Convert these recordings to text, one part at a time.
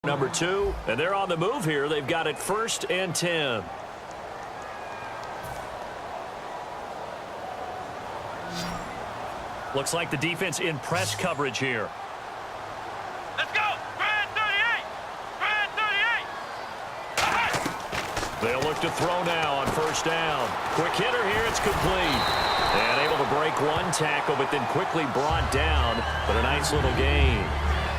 number 2, and they're on the move here. They've got it 1st and 10. Looks like the defense in press coverage here. Let's go! Brad 38! Brad 38! They'll look to throw now on 1st down. Quick hitter here, it's complete. And able to break one tackle, but then quickly brought down. But a nice little gain.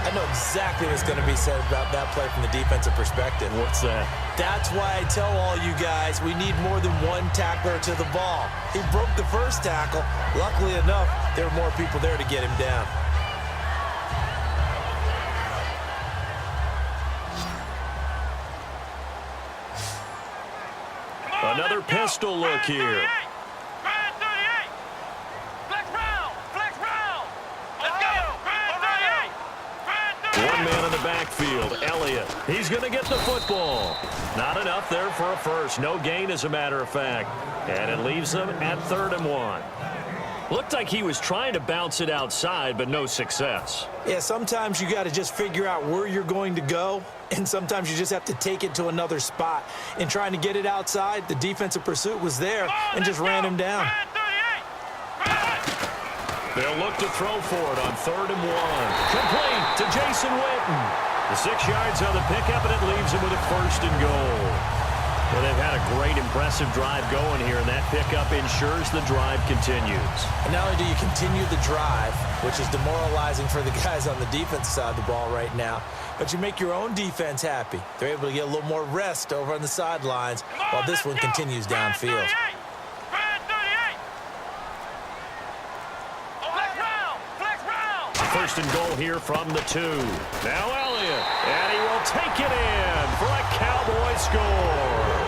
I know exactly what's going to be said about that play from the defensive perspective. What's that? That's why I tell all you guys we need more than one tackler to the ball. He broke the first tackle. Luckily enough, there were more people there to get him down. Another pistol look here. Brad 38! Flex round! Flex round! Let's go! Brad 38! Brad 38! One man in the backfield, Elliott. He's going to get the football. Not enough there for a first. No gain, as a matter of fact. And it leaves them at 3rd and 1. Looked like he was trying to bounce it outside, but no success. Yeah, sometimes you got to just figure out where you're going to go, and sometimes you just have to take it to another spot. In trying to get it outside, the defensive pursuit was there and just ran him down. They'll look to throw for it on 3rd and 1. Complete to Jason Witten. The 6 yards on the pickup, and it leaves him with a 1st and goal. Well, they've had a great, impressive drive going here, and that pickup ensures the drive continues. And not only do you continue the drive, which is demoralizing for the guys on the defense side of the ball right now, but you make your own defense happy. They're able to get a little more rest over on the sidelines while this one continues downfield. First and goal here from the 2. Now Elliott, and he will take it in for a Cowboy score.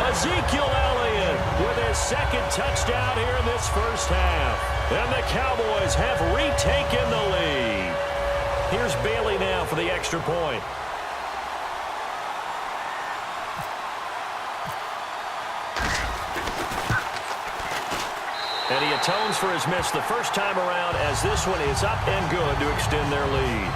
Ezekiel Elliott with his 2nd touchdown here in this first half. And the Cowboys have retaken the lead. Here's Bailey now for the extra point. And he atones for his miss the first time around, as this one is up and good to extend their lead.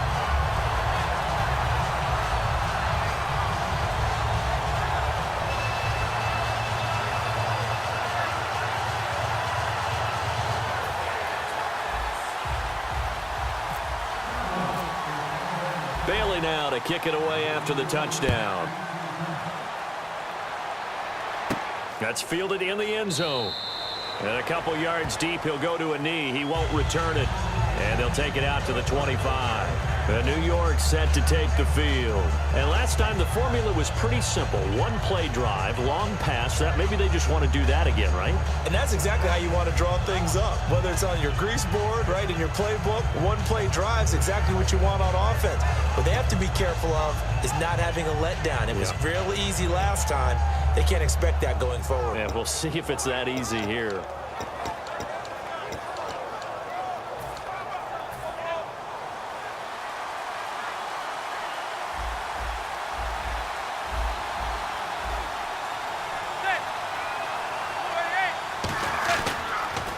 Bailey now to kick it away after the touchdown. That's fielded in the end zone. And a couple yards deep, he'll go to a knee. He won't return it. And they'll take it out to the 25. And New York set to take the field. And last time the formula was pretty simple. One play drive, long pass. That maybe they just want to do that again, right? And that's exactly how you want to draw things up. Whether it's on your grease board, right, in your playbook, one play drive's exactly what you want on offense. What they have to be careful of is not having a letdown. It was real easy last time. They can't expect that going forward. And we'll see if it's that easy here.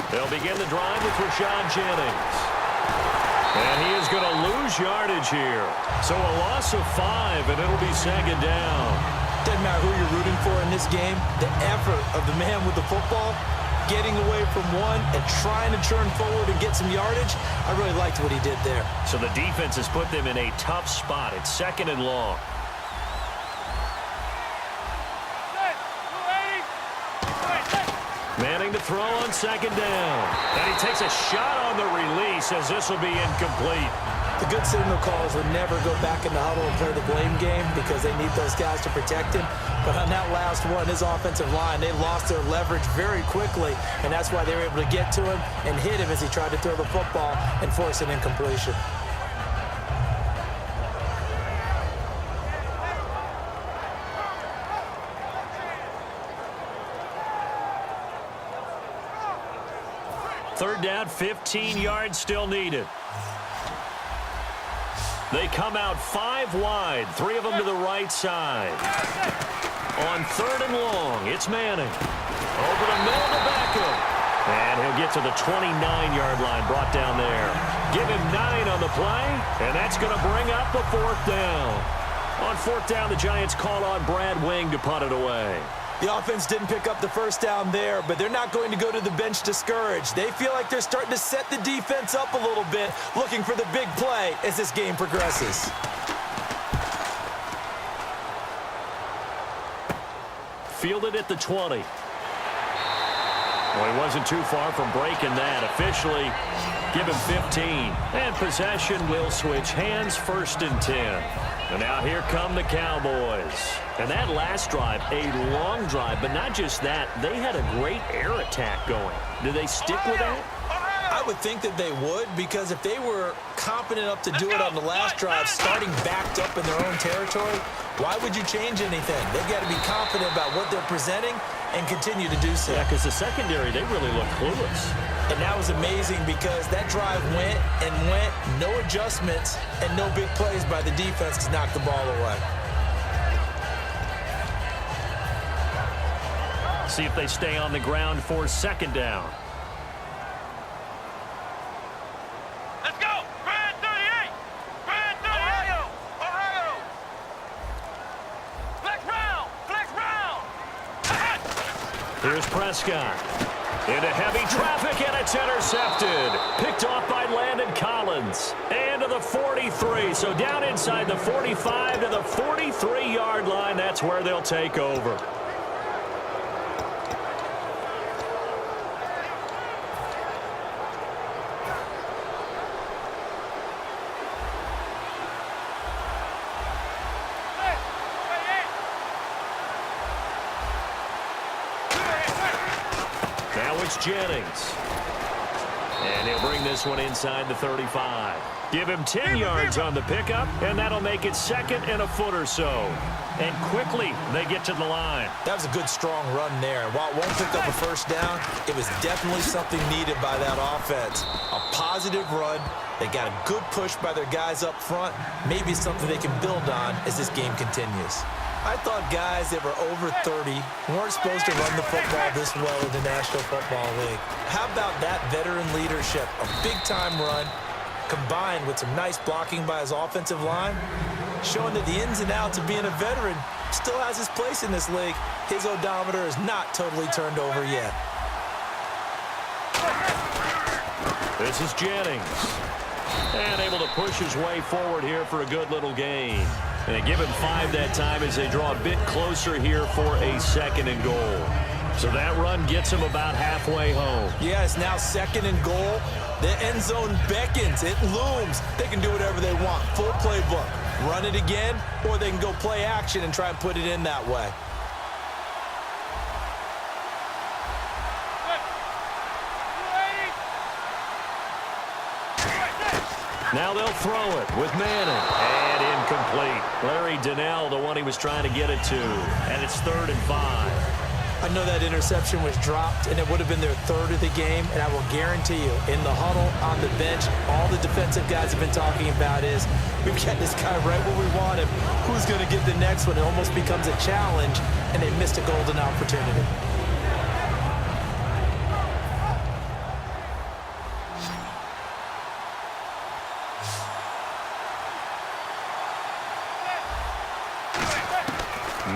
They'll begin the drive with Rashad Jennings. And he is going to lose yardage here. So a loss of 5, and it'll be 2nd down. Doesn't matter who you're rooting for in this game. The effort of the man with the football, getting away from one and trying to turn forward and get some yardage, I really liked what he did there. So the defense has put them in a tough spot. It's 2nd and long. Manning to throw on 2nd down. And he takes a shot on the release, as this will be incomplete. The good signal callers would never go back in the huddle and play the blame game because they need those guys to protect him. But on that last one, his offensive line, they lost their leverage very quickly, and that's why they were able to get to him and hit him as he tried to throw the football and force an incompletion. Third down, 15 yards still needed. They come out 5 wide, 3 of them to the right side. On 3rd and long, it's Manning. Over the middle to Beckham. And he'll get to the 29-yard line, brought down there. Give him 9 on the play, and that's going to bring up the 4th down. on fourth down, the Giants call on Brad Wing to punt it away. The offense didn't pick up the first down there, but they're not going to go to the bench discouraged. They feel like they're starting to set the defense up a little bit, looking for the big play as this game progresses. Fielded at the 20. Well, he wasn't too far from breaking that. Officially, give him 15. And possession will switch hands, 1st and 10. And now here come the Cowboys. And that last drive, a long drive, but not just that. They had a great air attack going. Do they stick with that? I would think that they would, because if they were confident enough to do it on the last drive, starting backed up in their own territory, why would you change anything? They've got to be confident about what they're presenting and continue to do so. Yeah, because the secondary, they really look clueless. And that was amazing because that drive went and went, no adjustments, and no big plays by the defense to knock the ball away. See if they stay on the ground for 2nd down. Let's go! Brad 38! Brad 38! Ohio! Flex round! Flex round! Here's Prescott. Into heavy traffic, and it's intercepted. Picked off by Landon Collins. And to the 43. So down inside the 45 to the 43-yard line. That's where they'll take over. Jennings. And he'll bring this one inside the 35. Give him 10 yards on the pickup, and that'll make it 2nd and a foot or so. And quickly, they get to the line. That was a good, strong run there. While it won't pick up a first down, it was definitely something needed by that offense. A positive run. They got a good push by their guys up front. Maybe something they can build on as this game continues. I thought guys that were over 30 weren't supposed to run the football this well in the National Football League. How about that veteran leadership? A big-time run combined with some nice blocking by his offensive line, showing that the ins and outs of being a veteran still has his place in this league. His odometer is not totally turned over yet. This is Jennings. And able to push his way forward here for a good little gain. And they give him 5 that time as they draw a bit closer here for a 2nd and goal. So that run gets him about halfway home. Yeah, it's now 2nd and goal. The end zone beckons. It looms. They can do whatever they want. Full playbook. Run it again, or they can go play action and try and put it in that way. Now they'll throw it with Manning. And incomplete. Larry Donnell, the one he was trying to get it to. And it's 3rd and 5. I know that interception was dropped, and it would have been their 3rd of the game. And I will guarantee you, in the huddle, on the bench, all the defensive guys have been talking about is, we've got this guy right where we want him. Who's going to get the next one? It almost becomes a challenge, and they missed a golden opportunity.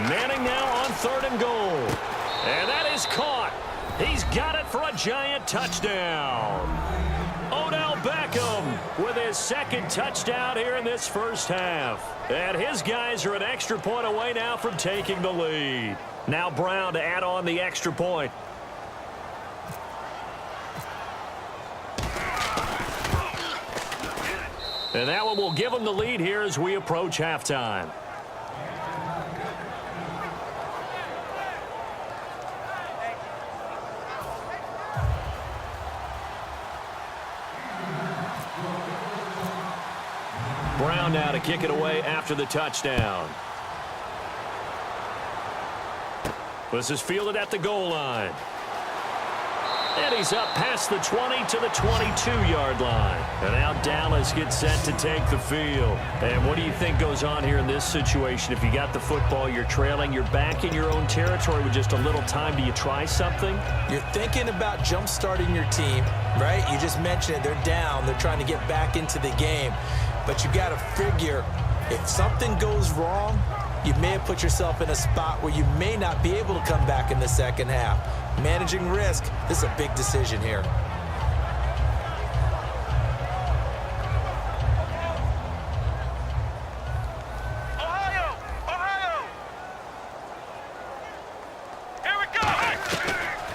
Manning now on 3rd and goal. And that is caught. He's got it for a Giant touchdown. Odell Beckham with his 2nd touchdown here in this first half. And his guys are an extra point away now from taking the lead. Now Brown to add on the extra point. And that one will give them the lead here as we approach halftime. Brown now to kick it away after the touchdown. This is fielded at the goal line. And he's up past the 20 to the 22-yard line. And now Dallas gets set to take the field. And what do you think goes on here in this situation? If you got the football, you're trailing, you're back in your own territory with just a little time. Do you try something? You're thinking about jump-starting your team, right? You just mentioned it. They're down. They're trying to get back into the game. But you got to figure If something goes wrong, you may have put yourself in a spot where you may not be able to come back in the second half. Managing risk, this is a big decision here.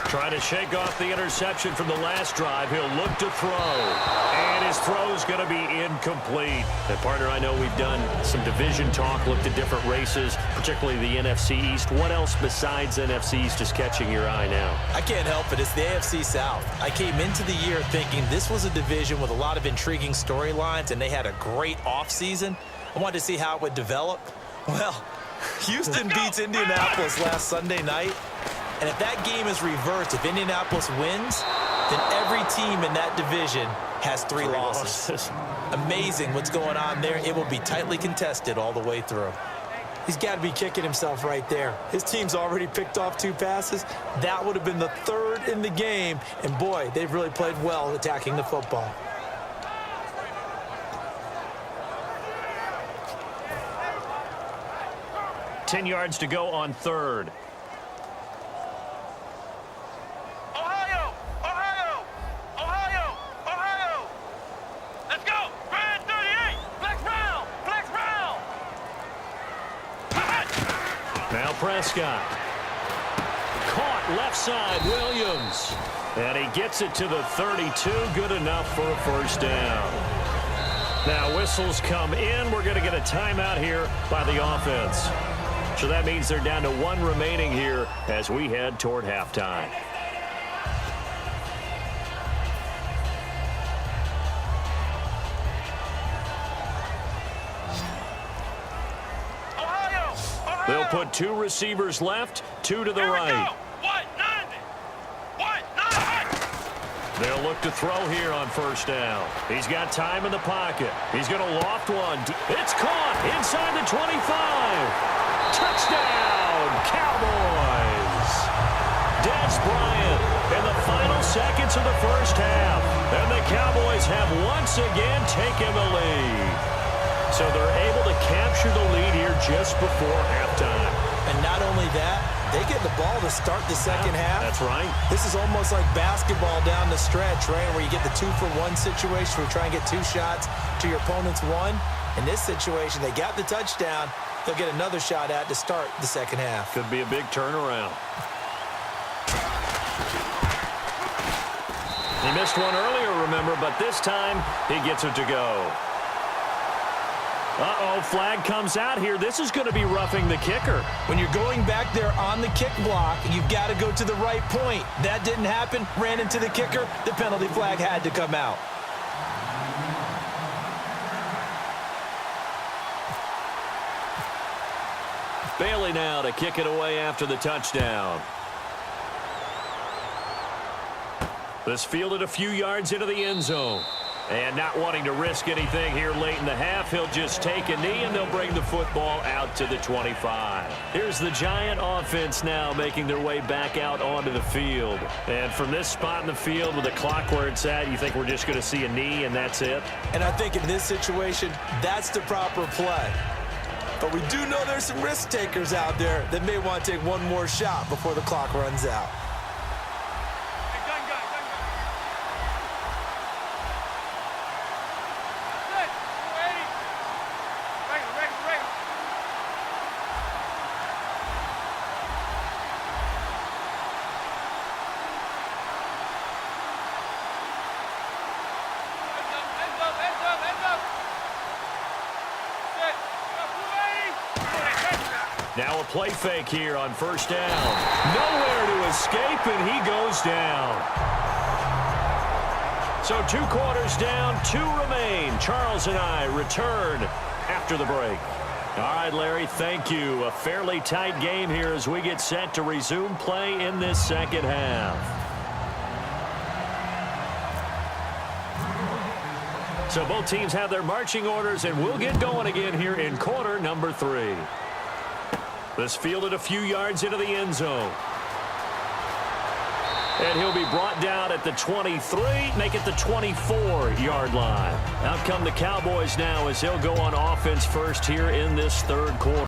Trying to shake off the interception from the last drive. He'll look to throw. And his throw's going to be incomplete. And, partner, I know we've done some division talk, looked at different races, particularly the NFC East. What else besides NFC East is catching your eye now? I can't help it. It's the AFC South. I came into the year thinking this was a division with a lot of intriguing storylines, and they had a great offseason. I wanted to see how it would develop. Well, Houston beats Indianapolis last Sunday night. And if that game is reversed, if Indianapolis wins, then every team in that division has three losses. Amazing what's going on there. It will be tightly contested all the way through. He's got to be kicking himself right there. His team's already picked off 2 passes. That would have been the 3rd in the game. And, boy, they've really played well attacking the football. Ten yards to go on 3rd. Now Prescott. Caught left side, Williams. And he gets it to the 32. Good enough for a first down. Now whistles come in. We're going to get a timeout here by the offense. So that means they're down to 1 remaining here as we head toward halftime. They'll put 2 receivers left, 2 to the right. They'll look to throw here on first down. He's got time in the pocket. He's going to loft one. It's caught inside the 25. Touchdown, Cowboys. Des Bryant in the final seconds of the first half. And the Cowboys have once again taken the lead. So they're able to capture the lead here just before halftime. And not only that, they get the ball to start the second half. That's right. This is almost like basketball down the stretch, right, where you get the 2-for-1 situation where you try and get 2 shots to your opponent's 1. In this situation, they got the touchdown. They'll get another shot at to start the second half. Could be a big turnaround. He missed one earlier, remember, but this time he gets it to go. Uh-oh, flag comes out here. This is going to be roughing the kicker. When you're going back there on the kick block, you've got to go to the right point. That didn't happen. Ran into the kicker. The penalty flag had to come out. Bailey now to kick it away after the touchdown. This fielded a few yards into the end zone. And not wanting to risk anything here late in the half, he'll just take a knee, and they'll bring the football out to the 25. Here's the Giant offense now making their way back out onto the field. And from this spot in the field with the clock where it's at, you think we're just going to see a knee and that's it? And I think in this situation, that's the proper play. But we do know there's some risk takers out there that may want to take one more shot before the clock runs out. Now a play fake here on first down. Nowhere to escape, and he goes down. So 2 quarters down, 2 remain. Charles and I return after the break. All right, Larry, thank you. A fairly tight game here as we get set to resume play in this second half. So both teams have their marching orders, and we'll get going again here in quarter number 3. This fielded a few yards into the end zone. And he'll be brought down at the 23, make it the 24-yard line. Out come the Cowboys now as he'll go on offense first here in this third quarter.